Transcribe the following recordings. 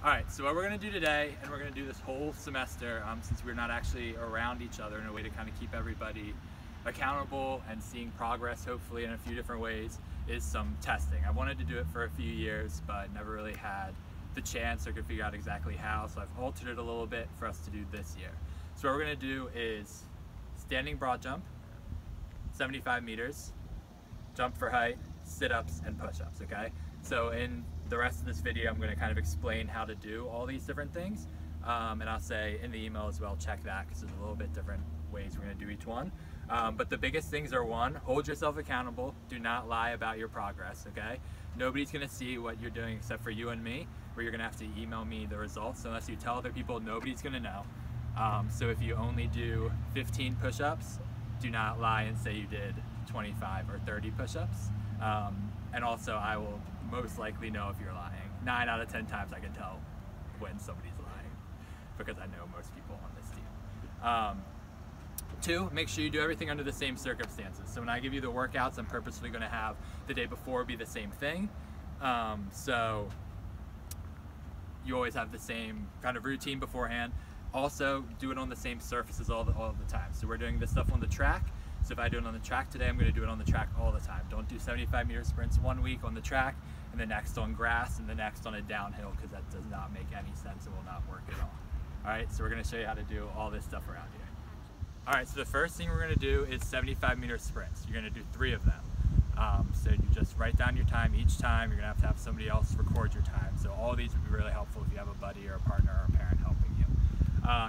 Alright, so what we're going to do today, and we're going to do this whole semester, since we're not actually around each other, in a way to kind of keep everybody accountable and seeing progress, hopefully, in a few different ways, is some testing. I wanted to do it for a few years, but never really had the chance or could figure out exactly how, so I've altered it a little bit for us to do this year. So what we're going to do is standing broad jump, 75 meters, jump for height, sit-ups, and push-ups, okay? So in the rest of this video, I'm going to kind of explain how to do all these different things, and I'll say in the email as well, check that, because there's a little bit different ways we're going to do each one. But the biggest things are, one, hold yourself accountable. Do not lie about your progress, okay? Nobody's going to see what you're doing except for you and me, where you're going to have to email me the results. So unless you tell other people, nobody's going to know. So if you only do 15 push-ups, do not lie and say you did 25 or 30 push-ups. And also, I will most likely know if you're lying. 9 out of 10 times I can tell when somebody's lying, because I know most people on this team. 2, make sure you do everything under the same circumstances. So when I give you the workouts, I'm purposely going to have the day before be the same thing. So you always have the same kind of routine beforehand. Also, do it on the same surfaces all the time. So we're doing this stuff on the track. So if I do it on the track today, I'm going to do it on the track all the time. Don't do 75-meter sprints one week on the track, and the next on grass, and the next on a downhill, because that does not make any sense and will not work at all. All right, so we're going to show you how to do all this stuff around here. All right, so the first thing we're going to do is 75-meter sprints. You're going to do 3 of them. So you just write down your time each time. You're going to have somebody else record your time. So all of these would be really helpful if you have a buddy or a partner or a parent helping you.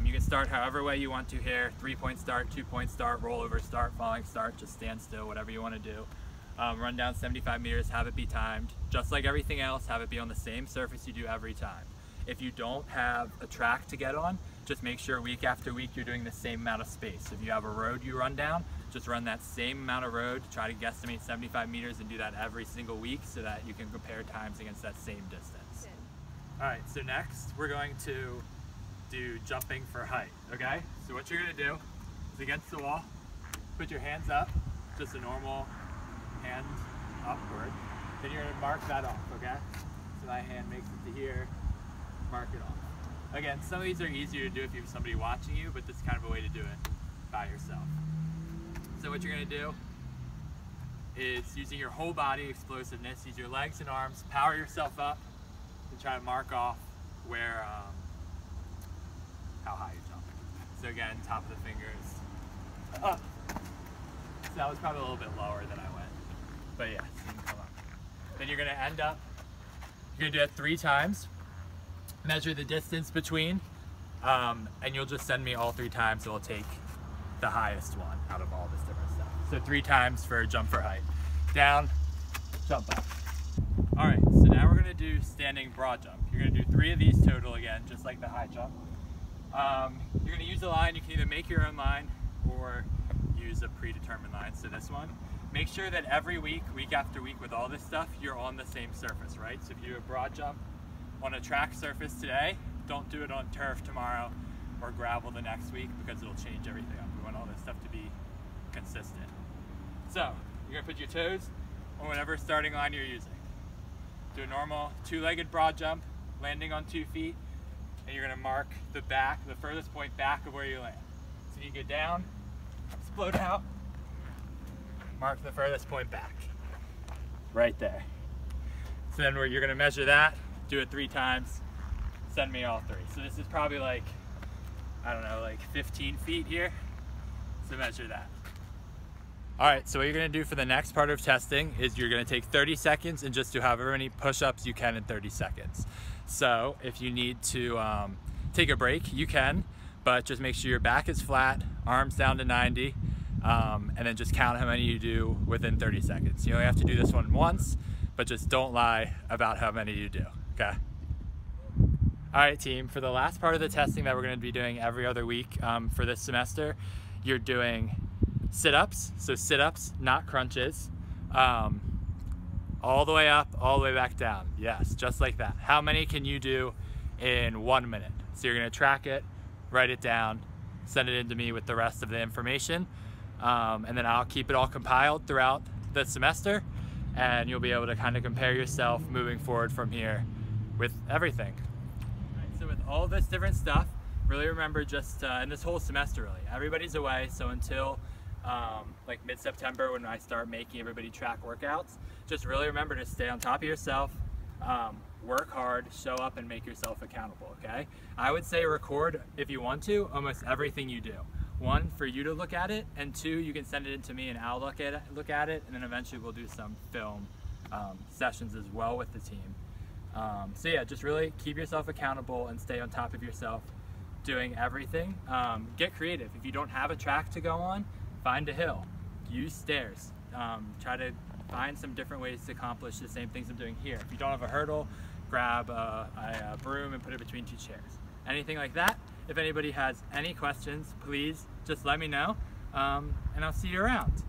You can start however way you want to here. 3-point start, 2-point start, rollover start, falling start, just stand still, whatever you want to do. Run down 75 meters, have it be timed. Just like everything else, have it be on the same surface you do every time. If you don't have a track to get on, just make sure week after week you're doing the same amount of space. If you have a road you run down, just run that same amount of road, try to guesstimate 75 meters and do that every single week so that you can compare times against that same distance. All right, so next we're going to do jumping for height, okay? So what you're gonna do is against the wall, put your hands up, just a normal hand upward, then you're gonna mark that off, okay? So my hand makes it to here, mark it off. Again, some of these are easier to do if you have somebody watching you, but this is kind of a way to do it by yourself. So what you're gonna do is, using your whole body explosiveness, use your legs and arms, power yourself up, and try to mark off where, how high you're jumping. So again, top of the fingers up. So that was probably a little bit lower than I went, but yeah, so you can come up. Then you're gonna end up, you're gonna do it 3 times. Measure the distance between, and you'll just send me all 3 times. It'll take the highest one out of all this different stuff. So 3 times for jump for height. Down, jump up. All right, so now we're gonna do standing broad jump. You're gonna do 3 of these total again, just like the high jump. You're gonna use a line. You can either make your own line or use a predetermined line. So this one, make sure that every week, week after week with all this stuff, you're on the same surface, right? So if you do a broad jump on a track surface today, don't do it on turf tomorrow or gravel the next week, because it'll change everything up. We want all this stuff to be consistent. So you're gonna put your toes on whatever starting line you're using. Do a normal 2-legged broad jump, landing on 2 feet, and you're gonna mark the back, the furthest point back of where you land. So you go down, explode out, mark the furthest point back, right there. So then you're gonna measure that, do it 3 times, send me all 3. So this is probably like, I don't know, like 15 feet here. So measure that. All right, so what you're gonna do for the next part of testing is you're gonna take 30 seconds and just do however many push-ups you can in 30 seconds. So if you need to take a break, you can, but just make sure your back is flat, arms down to 90, and then just count how many you do within 30 seconds. You only have to do this one once, but just don't lie about how many you do, okay? All right, team, for the last part of the testing that we're gonna be doing every other week for this semester, you're doing sit-ups, so sit-ups, not crunches, all the way up, all the way back down. Yes, just like that. How many can you do in 1 minute? So you're gonna track it, write it down, send it in to me with the rest of the information, and then I'll keep it all compiled throughout the semester, and you'll be able to kind of compare yourself moving forward from here with everything. all this different stuff, really remember just in this whole semester really, everybody's away, so until like mid-September when I start making everybody track workouts, just really remember to stay on top of yourself, work hard, show up, and make yourself accountable, okay? I would say record, if you want to, almost everything you do. One, for you to look at it, and two, you can send it in to me and I'll look at it, and then eventually we'll do some film sessions as well with the team. So yeah, just really keep yourself accountable and stay on top of yourself doing everything. Get creative. If you don't have a track to go on, find a hill, use stairs, try to find some different ways to accomplish the same things I'm doing here. If you don't have a hurdle, grab a broom and put it between two chairs. Anything like that. If anybody has any questions, please just let me know, and I'll see you around.